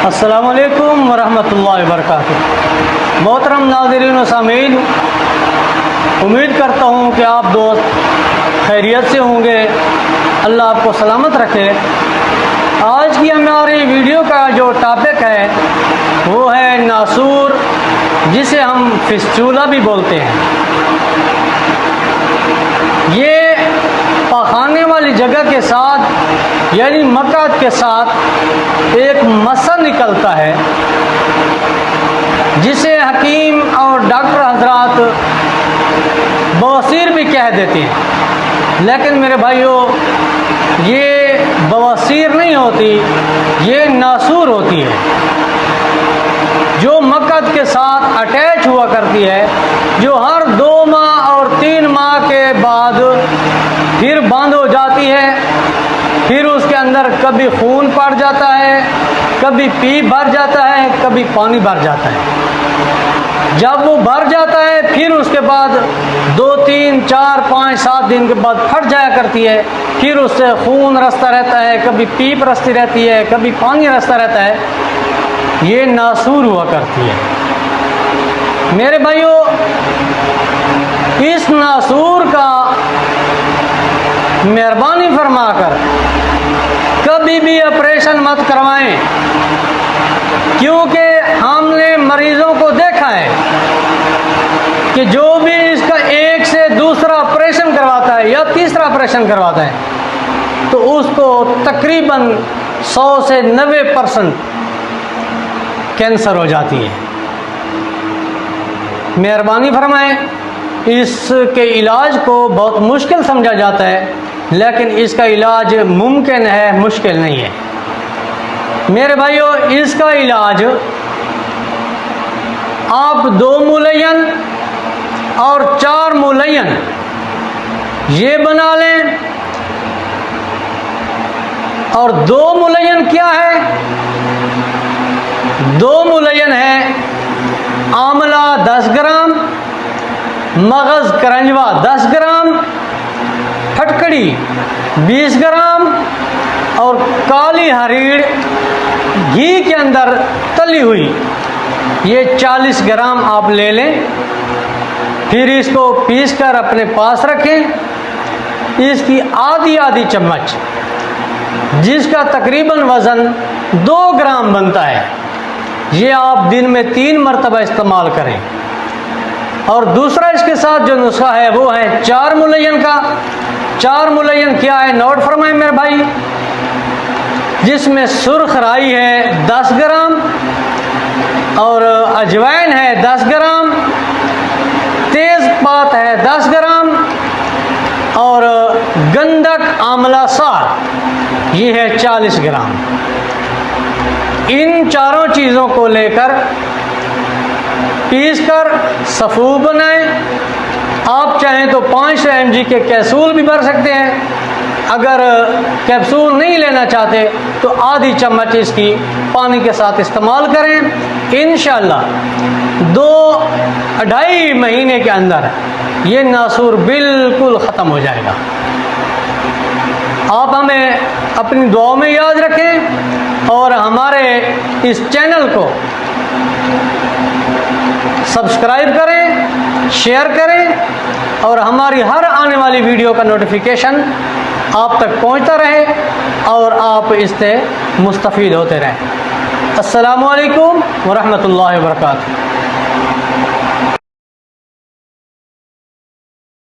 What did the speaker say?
अस्सलामुअलैकुम वरहमतुल्लाहि वबरकातुहू। मोहतरम नाज़रीन व सामीन, उम्मीद करता हूँ कि आप दोस्त खैरियत से होंगे। अल्लाह आपको सलामत रखे। आज की हमारी वीडियो का जो टॉपिक है वो है नासूर, जिसे हम फिस्टूला भी बोलते हैं। ये पखाने वाली जगह के साथ यानी मकात के साथ एक मसा निकलता है, जिसे हकीम और डॉक्टर हजरात बवासीर भी कह देते हैं। लेकिन मेरे भाइयों, ये बवासीर नहीं होती, ये नासूर होती है, जो मकद के साथ अटैच हुआ करती है, जो हर 2 माह और 3 माह के बाद फिर बंद हो जाती है। फिर उसके अंदर कभी खून पड़ जाता है, कभी पी भर जाता है, कभी पानी भर जाता है। जब वो भर जाता है फिर उसके बाद 2, 3, 4, 5, 7 दिन के बाद फट जाया करती है। फिर उससे खून रसता रहता है, कभी पीप रसती रहती है, कभी पानी रसता रहता है। ये नासूर हुआ करती है। मेरे भाइयों, इस नासूर का मेहरबानी फरमाकर कभी भी ऑपरेशन मत करवाएं, क्योंकि हमने मरीजों को देखा है कि जो भी इसका एक से दूसरा ऑपरेशन करवाता है या तीसरा ऑपरेशन करवाता है तो उसको तकरीबन 100 से 90% कैंसर हो जाती है। मेहरबानी फरमाएं। इसके इलाज को बहुत मुश्किल समझा जाता है, लेकिन इसका इलाज मुमकिन है, मुश्किल नहीं है। मेरे भाइयों, इसका इलाज आप 2 मुलयन और 4 मुलयन ये बना लें। और 2 मुलयन क्या है? 2 मुलयन है आंवला 10 ग्राम, मगज़ करंजवा 10 ग्राम, फटकड़ी 20 ग्राम और काली हरीड़ घी के अंदर तली हुई ये 40 ग्राम आप ले लें। फिर इसको पीसकर अपने पास रखें। इसकी आधी चम्मच, जिसका तकरीबन वज़न 2 ग्राम बनता है, ये आप दिन में 3 मरतबा इस्तेमाल करें। और दूसरा इसके साथ जो नुस्खा है वो है 4 मुलयन का। 4 मुलयन क्या है, नोट फरमाएं मेरे भाई। जिसमें सुर्ख राई है 10 ग्राम और अजवाइन है 10 ग्राम, तेज़पात है 10 ग्राम और गंधक आंवला सार ये है 40 ग्राम। इन चारों चीज़ों को लेकर पीसकर सफ़ूफ बनाएं। आप चाहें तो 500 mg के कैप्सूल भी भर सकते हैं। अगर कैप्सूल नहीं लेना चाहते तो आधी चम्मच इसकी पानी के साथ इस्तेमाल करें। इंशाअल्लाह 2-2.5 महीने के अंदर ये नासूर बिल्कुल ख़त्म हो जाएगा। आप हमें अपनी दुआओं में याद रखें और हमारे इस चैनल को सब्सक्राइब करें, शेयर करें और हमारी हर आने वाली वीडियो का नोटिफिकेशन आप तक पहुंचता रहे और आप इससे मुस्तफ़ीद होते रहें। अस्सलामु अलैकुम वरहमतुल्लाहि वबरकातुहू।